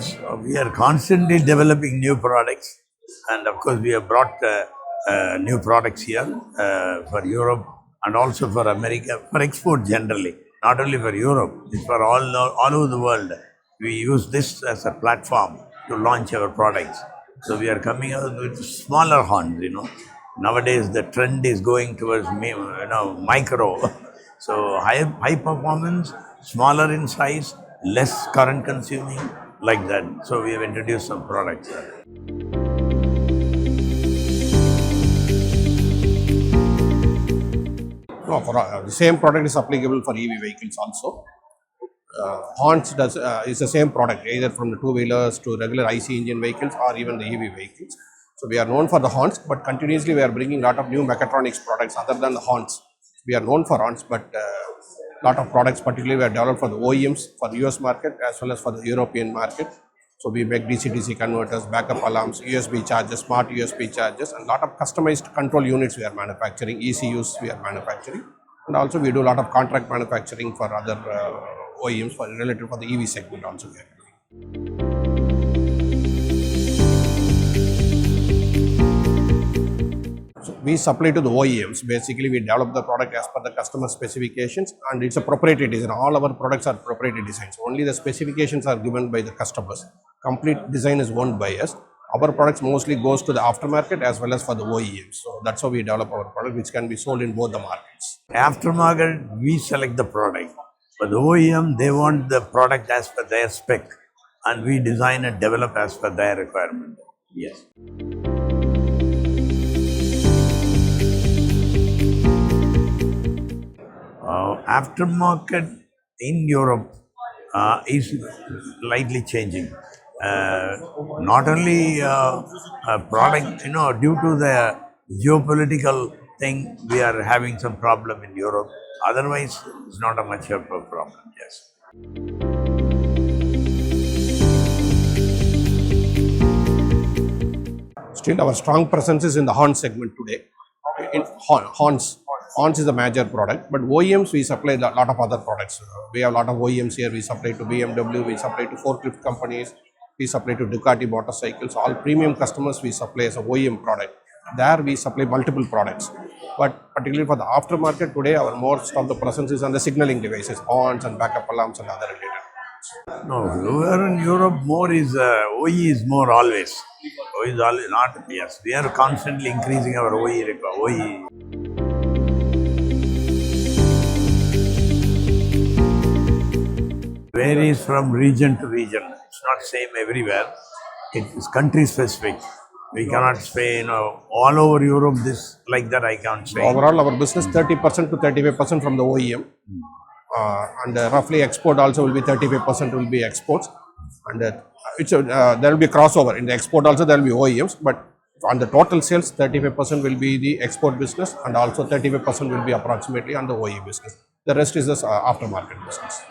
Yes, we are constantly developing new products, and of course, we have brought new products here for Europe and also for America, for export generally, not only for Europe, it's for all over the world. We use this as a platform to launch our products. So we are coming out with smaller horns, Nowadays, the trend is going towards micro. So high performance, smaller in size, less current consuming, like that. So we have introduced some products. No, the same product is applicable for EV vehicles also. Horns is the same product, either from the two-wheelers to regular IC engine vehicles or even the EV vehicles. So we are known for the horns, but continuously we are bringing a lot of new mechatronics products other than the horns. We are known for horns, but lot of products particularly we are developed for the OEMs, for the US market as well as for the European market. So we make DC-DC converters, backup alarms, USB chargers, smart USB chargers, and a lot of customized control units we are manufacturing, ECUs we are manufacturing. And also we do a lot of contract manufacturing for other OEMs related for the EV segment also we are doing. So we supply to the OEMs. Basically, we develop the product as per the customer specifications, and it's a proprietary design. All our products are proprietary designs. Only the specifications are given by the customers. Complete design is owned by us. Our products mostly goes to the aftermarket as well as for the OEMs. So that's how we develop our product, which can be sold in both the markets. Aftermarket, we select the product. But the OEM, they want the product as per their spec, and we design and develop as per their requirement. Yes. Aftermarket in Europe is slightly changing. Not only product, due to the geopolitical thing, we are having some problem in Europe. Otherwise, it's not a much of a problem. Yes. Still, our strong presence is in the horn segment today. In horns is a major product, but OEMs we supply a lot of other products. We have a lot of OEMs here. We supply to BMW, we supply to forklift companies, we supply to Ducati motorcycles. All premium customers we supply as a OEM product. There we supply multiple products. But particularly for the aftermarket today, our most of the presence is on the signaling devices, horns and backup alarms and other related. No, over in Europe, more is OE is more always. OE is always not. Yes, we are constantly increasing our OE. Varies from region to region. It's not same everywhere. It is country specific. We cannot say, all over Europe this like that. I can't say. Overall, our business 30% to 35% from the OEM, and roughly export also will be 35% will be exports, and there will be crossover in the export also. There will be OEMs, but on the total sales, 35% will be the export business, and also 35% will be approximately on the OE business. The rest is the aftermarket business.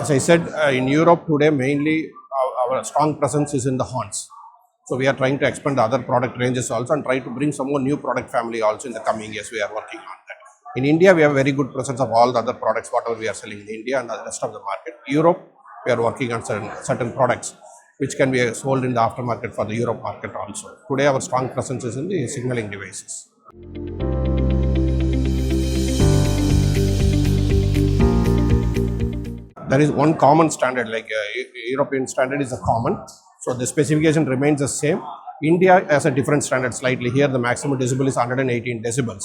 As I said, in Europe today, mainly our strong presence is in the horns. So we are trying to expand the other product ranges also and try to bring some more new product family also in the coming years. We are working on that. In India, we have very good presence of all the other products, whatever we are selling in India and the rest of the market. Europe, we are working on certain products which can be sold in the aftermarket for the Europe market also. Today, our strong presence is in the signaling devices. There is one common standard, like European standard is a common, so the specification remains the same. India has a different standard slightly. Here the maximum decibel is 118 decibels,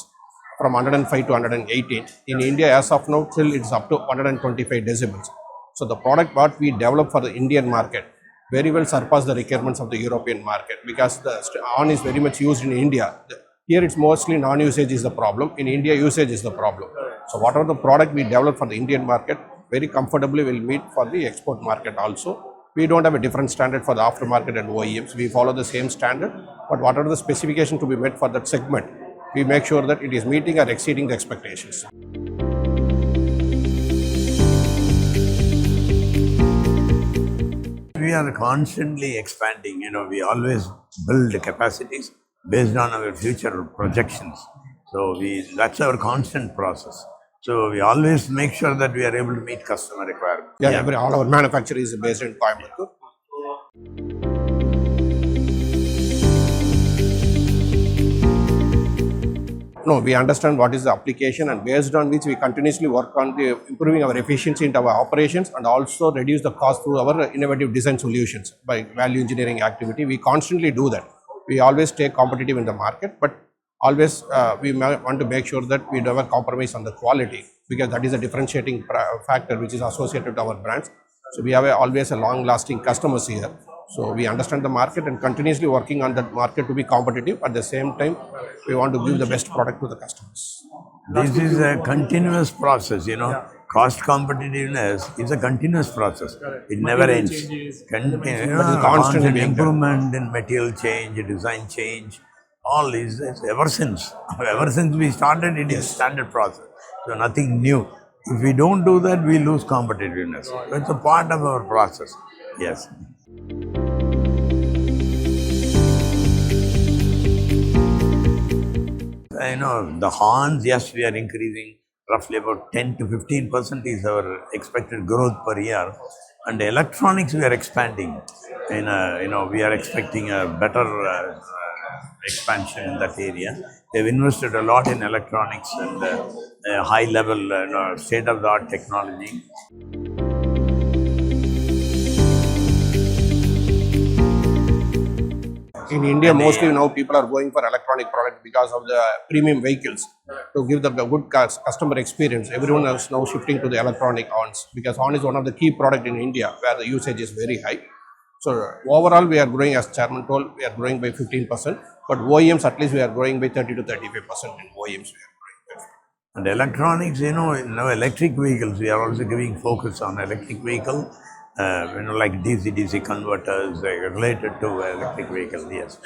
from 105 to 118. In India, as of now, till it's up to 125 decibels. So the product what we develop for the Indian market very well surpass the requirements of the European market, because the horn is very much used in India. Here it's mostly non-usage is the problem. In India, usage is the problem. So whatever the product we develop for the Indian market, very comfortably will meet for the export market also. We don't have a different standard for the aftermarket and OEMs. We follow the same standard, but whatever the specification to be met for that segment, we make sure that it is meeting or exceeding the expectations. We are constantly expanding. We always build capacities based on our future projections. So that's our constant process. So we always make sure that we are able to meet customer requirements. Yeah, all our manufacturing is based in Coimbatore. No, we understand what is the application, and based on which we continuously work on the improving our efficiency in our operations and also reduce the cost through our innovative design solutions by value engineering activity. We constantly do that. We always stay competitive in the market, but always we want to make sure that we never compromise on the quality, because that is a differentiating factor which is associated to our brands. So we have always a long-lasting customers here. So we understand the market and continuously working on that market to be competitive. At the same time, we want to give the best product to the customers. This is a continuous process, Cost competitiveness is a continuous process. It never ends. Constant improvement in material change, design change, all is ever since. Ever since we started, it is standard process. So nothing new. If we don't do that, we lose competitiveness. It's a part of our process. Yes. The horns, yes, we are increasing roughly about 10 to 15% is our expected growth per year. And electronics, we are expanding. We are expecting a better expansion in that area. They've invested a lot in electronics and high level, state-of-the-art technology. In India, mostly now people are going for electronic product because of the premium vehicles. To give the good customer experience, everyone is now shifting to the electronic horns, because horn is one of the key product in India where the usage is very high. So overall, we are growing, as Chairman told, we are growing by 15%, but OEMs at least we are growing by 30 to 35% in OEMs. And electronics, electric vehicles, we are also giving focus on electric vehicle. Like DC converters related to electric vehicles, yes.